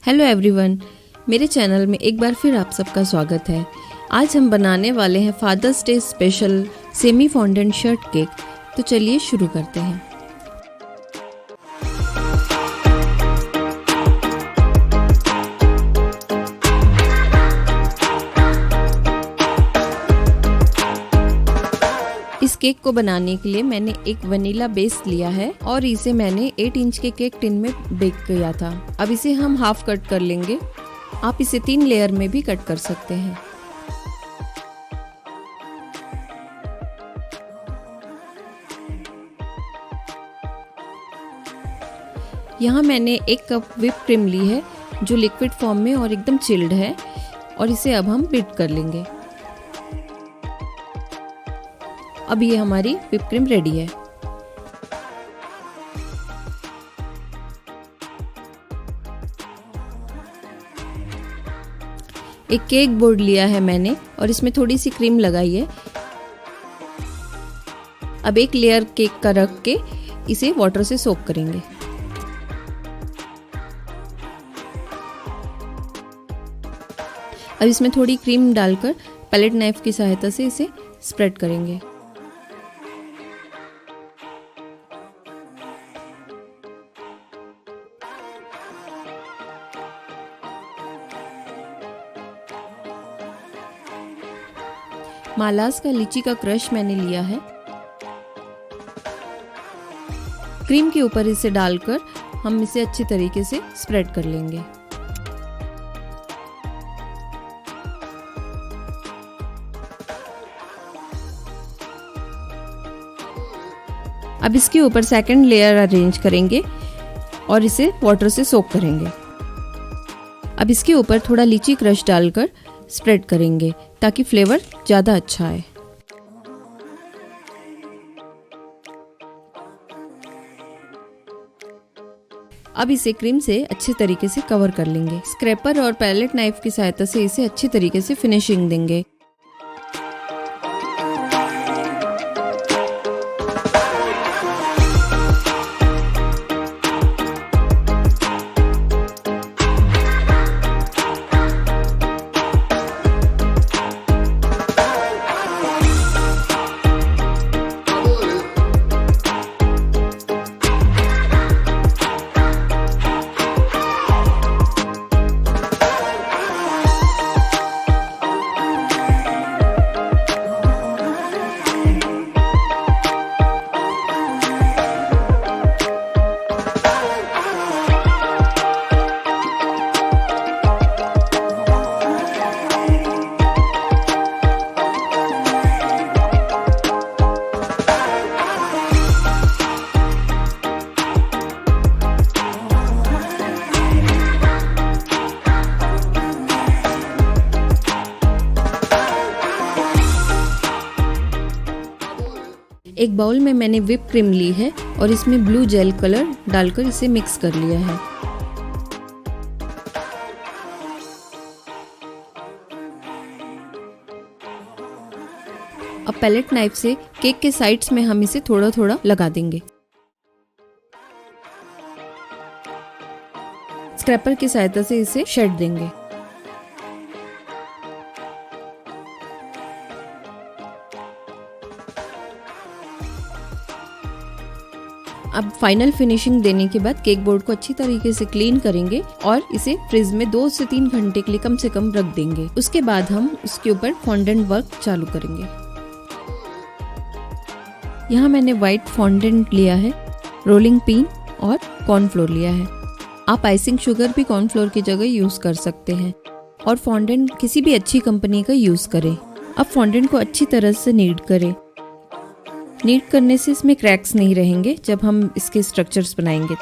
Hello everyone, मेरे channel में एक बार फिर आप सबका स्वागत है। आज हम बनाने वाले हैं father's day special semi fondant shirt cake. तो चलिए शुरू करते हैं। इस केक को बनाने के लिए मैंने एक वनीला बेस लिया है और इसे मैंने 8 इंच के केक टिन में बेक किया था। अब इसे हम हाफ कट कर लेंगे। आप इसे 3 लेयर में भी कट कर सकते हैं। यहाँ मैंने 1 कप व्हिप क्रीम ली है जो लिक्विड फॉर्म में और एकदम चिल्ड है, और इसे अब हम बीट कर लेंगे। अब ये हमारी व्हिप क्रीम रेडी है। एक केक बोर्ड लिया है मैंने और इसमें थोड़ी सी क्रीम लगाई है। अब एक लेयर केक का रख के इसे वाटर से सोक करेंगे। अब इसमें थोड़ी क्रीम डालकर पैलेट नाइफ की सहायता से इसे स्प्रेड करेंगे। मालास का लीची का क्रश मैंने लिया है। क्रीम के ऊपर इसे डालकर हम इसे अच्छी तरीके से स्प्रेड कर लेंगे। अब इसके ऊपर सेकंड लेयर अरेंज करेंगे और इसे वाटर से सोक करेंगे। अब इसके ऊपर थोड़ा लीची क्रश डालकर स्प्रेड करेंगे ताकि फ्लेवर ज़्यादा अच्छा आए। अब इसे क्रीम से अच्छे तरीके से कवर कर लेंगे। स्क्रैपर और पैलेट नाइफ की सहायता से इसे अच्छी तरीके से फिनिशिंग देंगे। एक बाउल में मैंने व्हिप क्रीम ली है और इसमें ब्लू जेल कलर डालकर इसे मिक्स कर लिया है। अब पैलेट नाइफ से केक के साइड्स में हम इसे थोड़ा थोड़ा लगा देंगे। स्क्रैपर की सहायता से इसे शेड देंगे। अब फाइनल फिनिशिंग देने के बाद केक बोर्ड को अच्छी तरीके से क्लीन करेंगे और इसे फ्रिज में 2 से 3 घंटे के लिए कम से कम रख देंगे। उसके बाद हम उसके ऊपर फॉन्डेंट वर्क चालू करेंगे। यहाँ मैंने व्हाइट फॉन्डेंट लिया है, रोलिंग पिन और कॉर्नफ्लोर लिया है। आप आइसिंग शुगर भी कॉर्नफ्लोर की जगह यूज कर सकते हैं और फॉन्डेंट किसी भी अच्छी कंपनी का यूज करें। अब फॉन्डेंट को अच्छी तरह से नीड करें। नीड करने से इसमें क्रैक्स नहीं रहेंगे जब हम इसके स्ट्रक्चर्स बनाएंगे।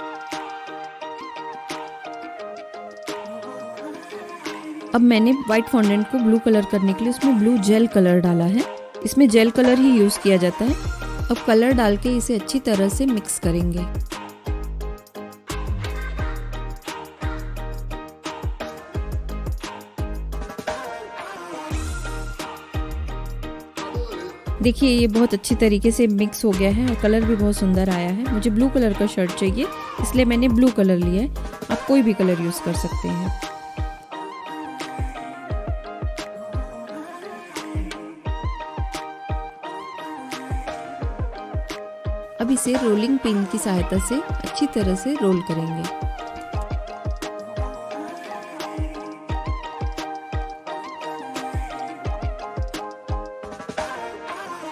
अब मैंने व्हाइट फॉन्डेंट को ब्लू कलर करने के लिए उसमें ब्लू जेल कलर डाला है। इसमें जेल कलर ही यूज किया जाता है। अब कलर डाल के इसे अच्छी तरह से मिक्स करेंगे। देखिए ये बहुत अच्छी तरीके से मिक्स हो गया है और कलर भी बहुत सुंदर आया है। मुझे ब्लू कलर का शर्ट चाहिए इसलिए मैंने ब्लू कलर लिया है। आप कोई भी कलर यूज़ कर सकते हैं। अब इसे रोलिंग पिन की सहायता से अच्छी तरह से रोल करेंगे।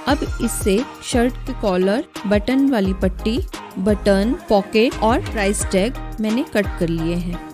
अब इससे शर्ट के कॉलर, बटन वाली पट्टी, बटन, पॉकेट और प्राइस टैग मैंने कट कर लिए हैं।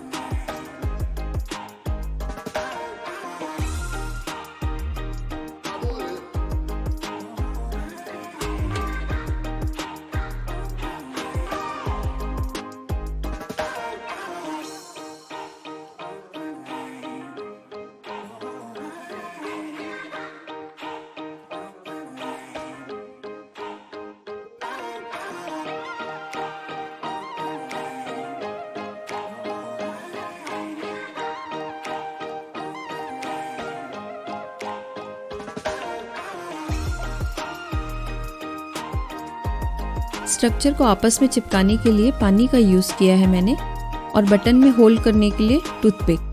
स्ट्रक्चर को आपस में चिपकाने के लिए पानी का यूज़ किया है मैंने, और बटन में होल्ड करने के लिए टूथपिक।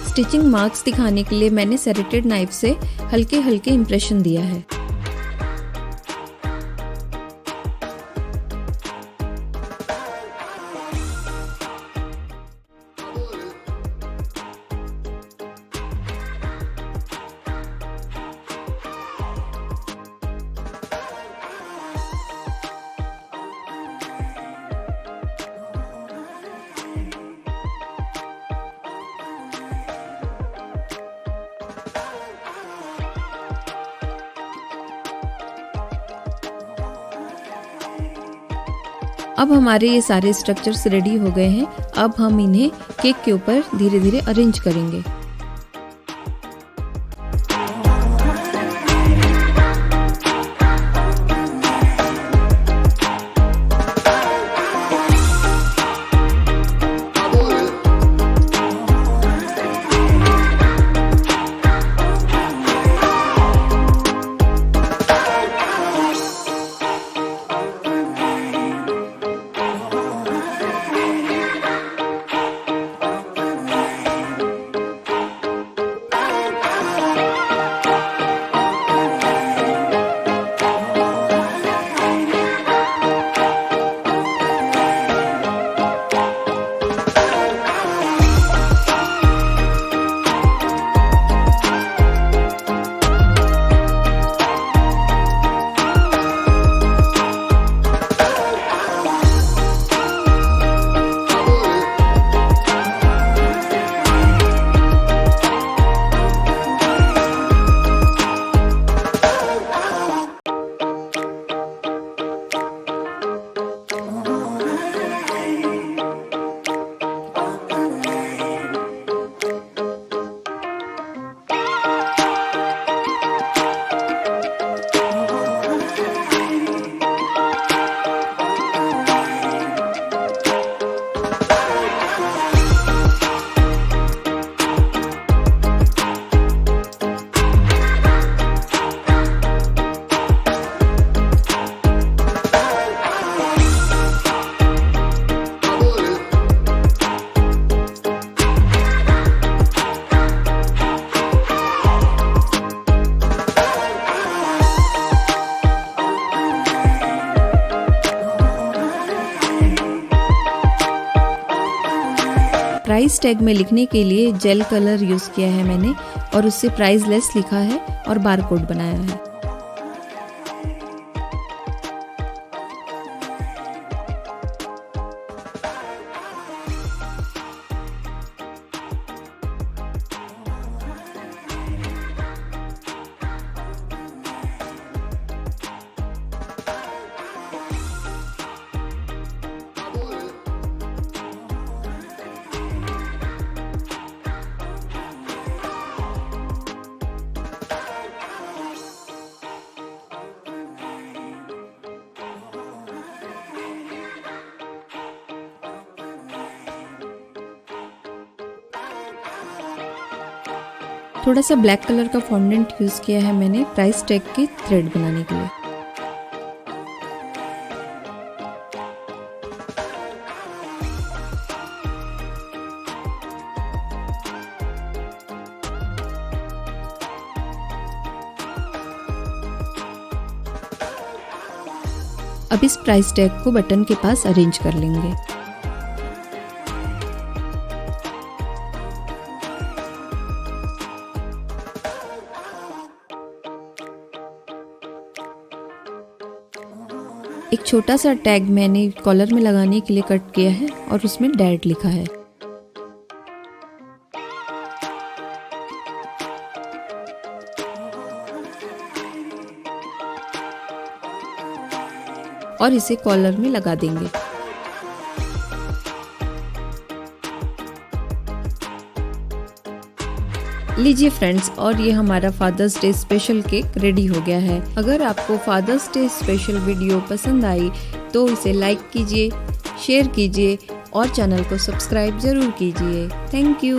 स्टिचिंग मार्क्स दिखाने के लिए मैंने सेरेटेड नाइफ से हल्के हल्के इम्प्रेशन दिया है। अब हमारे ये सारे स्ट्रक्चर्स रेडी हो गए हैं। अब हम इन्हें केक के ऊपर धीरे धीरे अरेंज करेंगे। प्राइस टैग में लिखने के लिए जेल कलर यूज़ किया है मैंने, और उससे प्राइस लेस लिखा है और बारकोड बनाया है। थोड़ा सा ब्लैक कलर का फॉन्डेंट यूज़ किया है मैंने प्राइस टैग के थ्रेड बनाने के लिए। अब इस प्राइस टैग को बटन के पास अरेंज कर लेंगे। एक छोटा सा टैग मैंने कॉलर में लगाने के लिए कट किया है और उसमें डैड लिखा है। और इसे कॉलर में लगा देंगे। लीजिए फ्रेंड्स, और ये हमारा father's day special cake ready हो गया है। अगर आपको फादर्स डे स्पेशल वीडियो पसंद आई तो इसे लाइक कीजिए, शेयर कीजिए और चैनल को सब्सक्राइब जरूर कीजिए। Thank you.